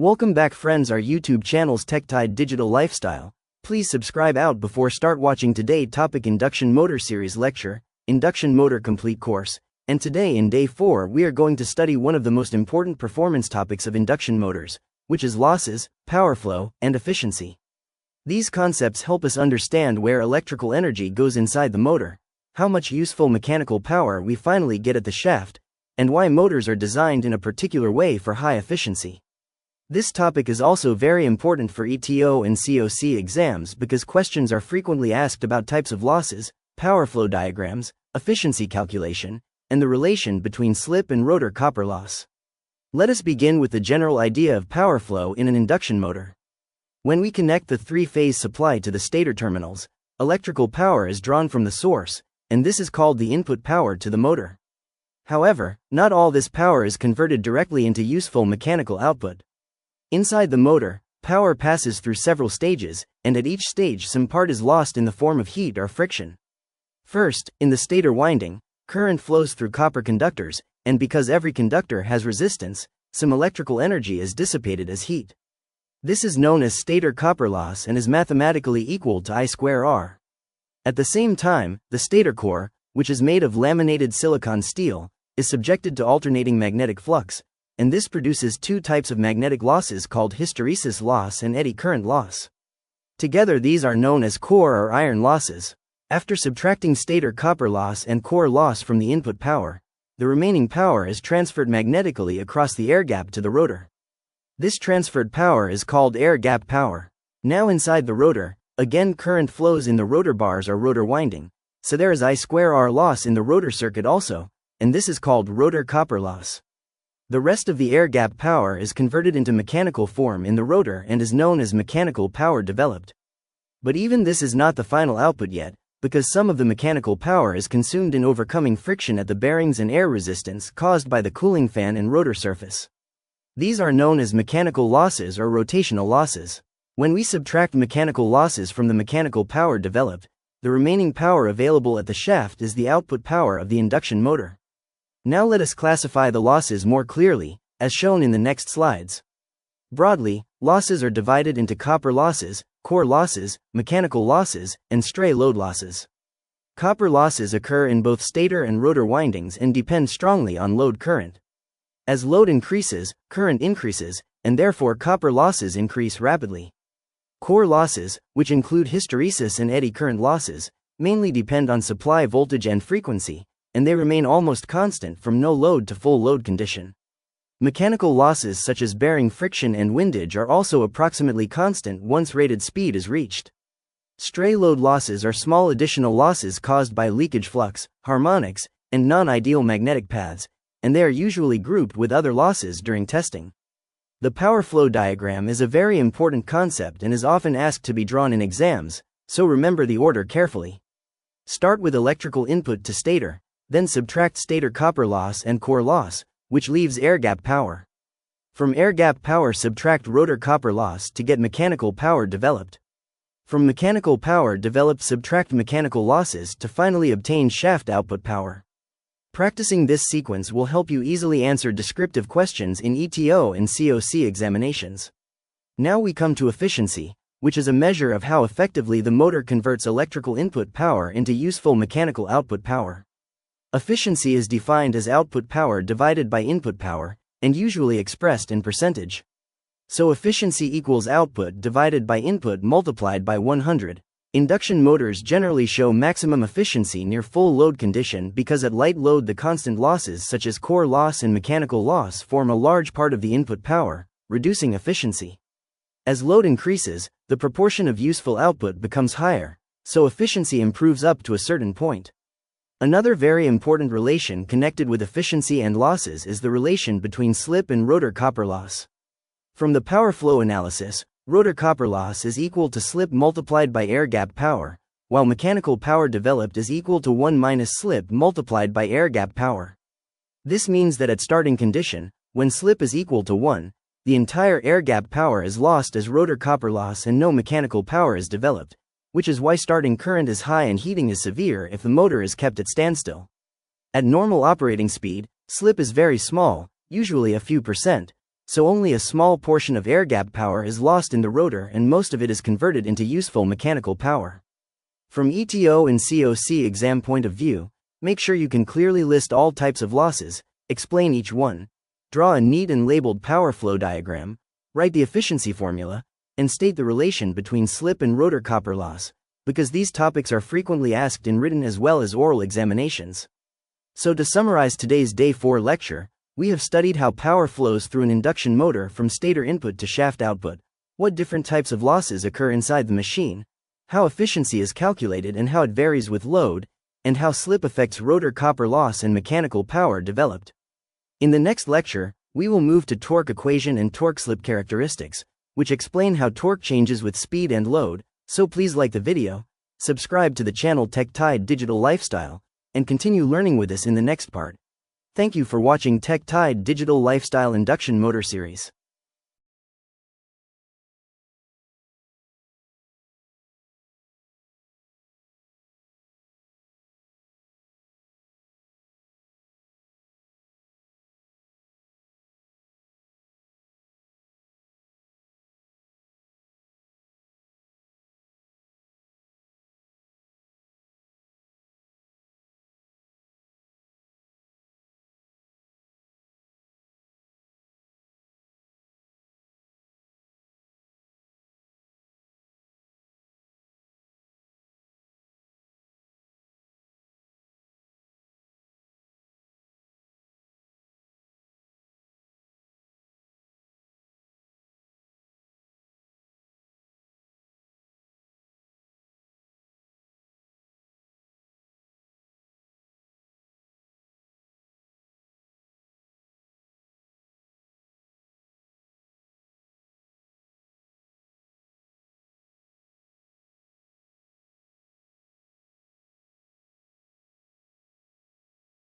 Welcome back friends, our YouTube channel's TechTide Digital Lifestyle. Please subscribe out before start watching today topic Induction Motor Series Lecture, Induction Motor Complete Course, and today in day 4 we are going to study one of the most important performance topics of induction motors, which is losses, power flow, and efficiency. These concepts help us understand where electrical energy goes inside the motor, how much useful mechanical power we finally get at the shaft, and why motors are designed in a particular way for high efficiency. This topic is also very important for ETO and COC exams because questions are frequently asked about types of losses, power flow diagrams, efficiency calculation, and the relation between slip and rotor copper loss. Let us begin with the general idea of power flow in an induction motor. When we connect the three-phase supply to the stator terminals, electrical power is drawn from the source, and this is called the input power to the motor. However, not all this power is converted directly into useful mechanical output. Inside the motor, power passes through several stages, and at each stage some part is lost in the form of heat or friction. First, in the stator winding, current flows through copper conductors, and because every conductor has resistance, some electrical energy is dissipated as heat. This is known as stator copper loss and is mathematically equal to I²R. At the same time, the stator core, which is made of laminated silicon steel, is subjected to alternating magnetic flux, and this produces two types of magnetic losses called hysteresis loss and eddy current loss. Together these are known as core or iron losses. After subtracting stator copper loss and core loss from the input power, the remaining power is transferred magnetically across the air gap to the rotor. This transferred power is called air gap power. Now inside the rotor, again current flows in the rotor bars or rotor winding, so there is I²R loss in the rotor circuit also, and this is called rotor copper loss. The rest of the air gap power is converted into mechanical form in the rotor and is known as mechanical power developed. But even this is not the final output yet, because some of the mechanical power is consumed in overcoming friction at the bearings and air resistance caused by the cooling fan and rotor surface. These are known as mechanical losses or rotational losses. When we subtract mechanical losses from the mechanical power developed, the remaining power available at the shaft is the output power of the induction motor. Now let us classify the losses more clearly, as shown in the next slides. Broadly, losses are divided into copper losses, core losses, mechanical losses, and stray load losses. Copper losses occur in both stator and rotor windings and depend strongly on load current. As load increases, current increases, and therefore copper losses increase rapidly. Core losses, which include hysteresis and eddy current losses, mainly depend on supply voltage and frequency, and they remain almost constant from no load to full load condition. Mechanical losses such as bearing friction and windage are also approximately constant once rated speed is reached. Stray load losses are small additional losses caused by leakage flux, harmonics, and non-ideal magnetic paths, and they are usually grouped with other losses during testing. The power flow diagram is a very important concept and is often asked to be drawn in exams, so remember the order carefully. Start with electrical input to stator, then subtract stator copper loss and core loss, which leaves air gap power. From air gap power subtract rotor copper loss to get mechanical power developed. From mechanical power developed subtract mechanical losses to finally obtain shaft output power. Practicing this sequence will help you easily answer descriptive questions in ETO and COC examinations. Now we come to efficiency, which is a measure of how effectively the motor converts electrical input power into useful mechanical output power. Efficiency is defined as output power divided by input power, and usually expressed in percentage. So efficiency equals output divided by input multiplied by 100. Induction motors generally show maximum efficiency near full load condition because at light load the constant losses such as core loss and mechanical loss form a large part of the input power, reducing efficiency. As load increases, the proportion of useful output becomes higher, so efficiency improves up to a certain point. Another very important relation connected with efficiency and losses is the relation between slip and rotor copper loss. From the power flow analysis, rotor copper loss is equal to slip multiplied by air gap power, while mechanical power developed is equal to 1 minus slip multiplied by air gap power. This means that at starting condition, when slip is equal to 1, the entire air gap power is lost as rotor copper loss and no mechanical power is developed, which is why starting current is high and heating is severe if the motor is kept at standstill. At normal operating speed, slip is very small, usually a few percent, so only a small portion of air gap power is lost in the rotor and most of it is converted into useful mechanical power. From ETO and COC exam point of view, make sure you can clearly list all types of losses, explain each one, draw a neat and labeled power flow diagram, write the efficiency formula, and state the relation between slip and rotor copper loss, because these topics are frequently asked in written as well as oral examinations. So to summarize today's Day 4 lecture, we have studied how power flows through an induction motor from stator input to shaft output, what different types of losses occur inside the machine, how efficiency is calculated and how it varies with load, and how slip affects rotor copper loss and mechanical power developed. In the next lecture, we will move to torque equation and torque slip characteristics, which explain how torque changes with speed and load, so please like the video, subscribe to the channel TechTide Digital Lifestyle, and continue learning with us in the next part. Thank you for watching TechTide Digital Lifestyle Induction Motor Series.